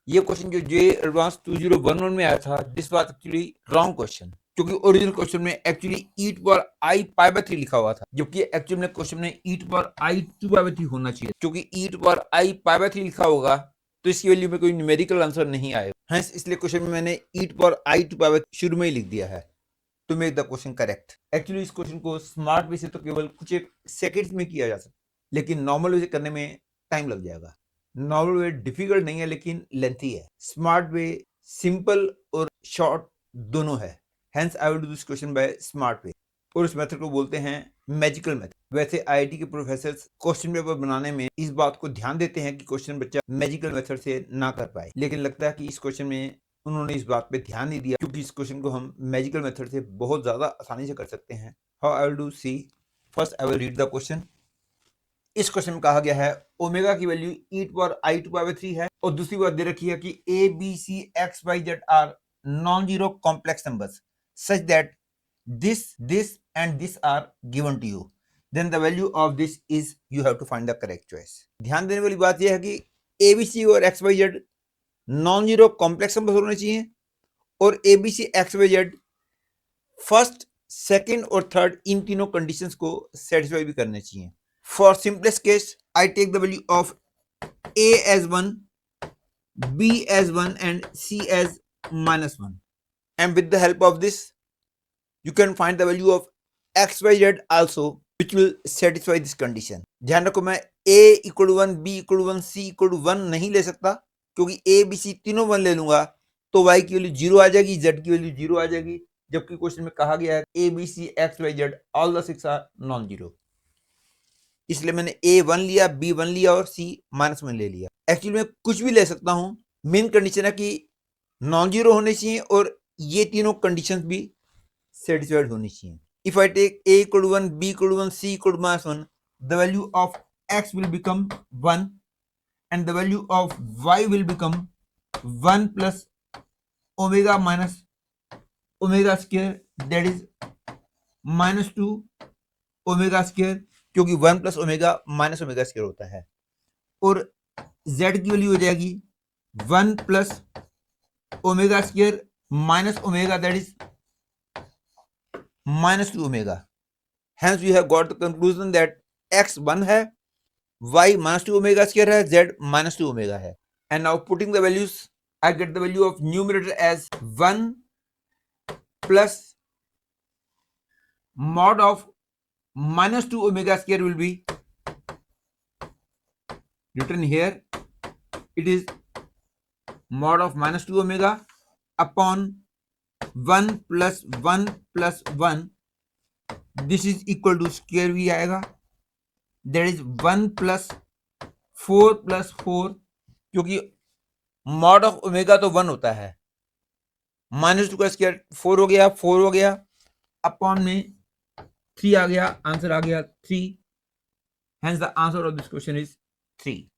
ये क्वेश्चन जो जे एडवांस 2011 में आया था, this was actually wrong question, क्योंकि ओरिजिनल क्वेश्चन में actually e to power i pi by 3 लिखा हुआ था, जबकि एक्चुअल में क्वेश्चन में e to power I 2 pi by 3 होना चाहिए, क्योंकि e to power i pi by 3 लिखा होगा तो इसकी वैल्यू में कोई न्यूमेरिकल आंसर नहीं आएगा। हेंस इसलिए क्वेश्चन में मैंने e to power I 2 pi by शुरू में ही लिख दिया है to make the question correct. Actually इस क्वेश्चन को स्मार्ट वे से तो केवल कुछ एक सेकंड्स में किया जा सकता, लेकिन नॉर्मल वे से करने में टाइम लग जाएगा। नॉर्मल वे डिफिकल्ट नहीं है लेकिन लेंथी है। स्मार्ट वे सिंपल और शॉर्ट दोनों है। Hence I will do this question by smart way, और इस मेथड को बोलते हैं मैजिकल मेथड। वैसे आईआईटी के प्रोफेसर क्वेश्चन पेपर बनाने में इस बात को ध्यान देते हैं कि क्वेश्चन बच्चा मैजिकल मेथड से ना कर पाए, लेकिन लगता है कि इस क्वेश्चन में उन्होंने इस बात पे ध्यान नहीं दिया, क्योंकि इस क्वेश्चन को हम मैजिकल मेथड से बहुत ज्यादा आसानी से कर सकते हैं। How I will do, see first I will read the question. इस क्वेश्चन में कहा गया है ओमेगा की value E to power I 2 power 3 है, और दूसरी बात दे रखी है कि A B C X Y Z are non zero complex numbers such that this and this are given to you, then the value of this is you have to find the correct choice। ध्यान देने वाली बात यह है कि ABC और XYZ non zero complex number होने चाहिए, और ABC XYZ फर्स्ट सेकंड और थर्ड इन तीनों कंडीशंस को सेटिस्फाई भी करने चाहिए। For simplest case I take the value of A as 1, B as 1 and C as -1, and with the help of this you can find the value of XYZ also which will satisfy this condition। ध्यान रखो, मैं A equal 1, B equal 1, C equal 1 नहीं ले सकता, क्योंकि A B C तीनों 1 ले लूंगा तो Y की वैल्यू 0 आ जाएगी, Z की वैल्यू 0 आ जाएगी, जबकि क्वेश्चन में कहा गया है A B C X Y Z all the 6 are non zero. इसलिए मैंने A1 लिया, B1 लिया और C -1 ले लिया। एक्चुअली मैं कुछ भी ले सकता हूं, मेन कंडीशन है कि नॉन जीरो होने चाहिए और ये तीनों कंडीशंस भी satisfied होनी चाहिए। If I take A equal to 1, B equal to 1, C equal to -1, the value of X will become 1 and the value of Y will become 1 plus omega minus omega square, that is -2 omega square, क्योंकि 1 plus omega minus omega square होता है, और Z की value हो जाएगी 1 plus omega square minus omega, that is -2 omega। Hence we have got the conclusion that X 1 है, Y -2 omega square है, Z -2 omega है। And now putting the values, I get the value of numerator as 1 plus mod of -2 omega square will be written here. It is mod of -2 omega upon 1 plus 1 plus 1, this is equal to square भी आएगा, that is 1 plus 4 plus 4, क्योंकि mod of omega तो 1 होता है, -2 का square 4 हो गया, 4 हो गया, अपॉन में 3 आ गया, आंसर आ गया 3। Hence the answer of this question is 3।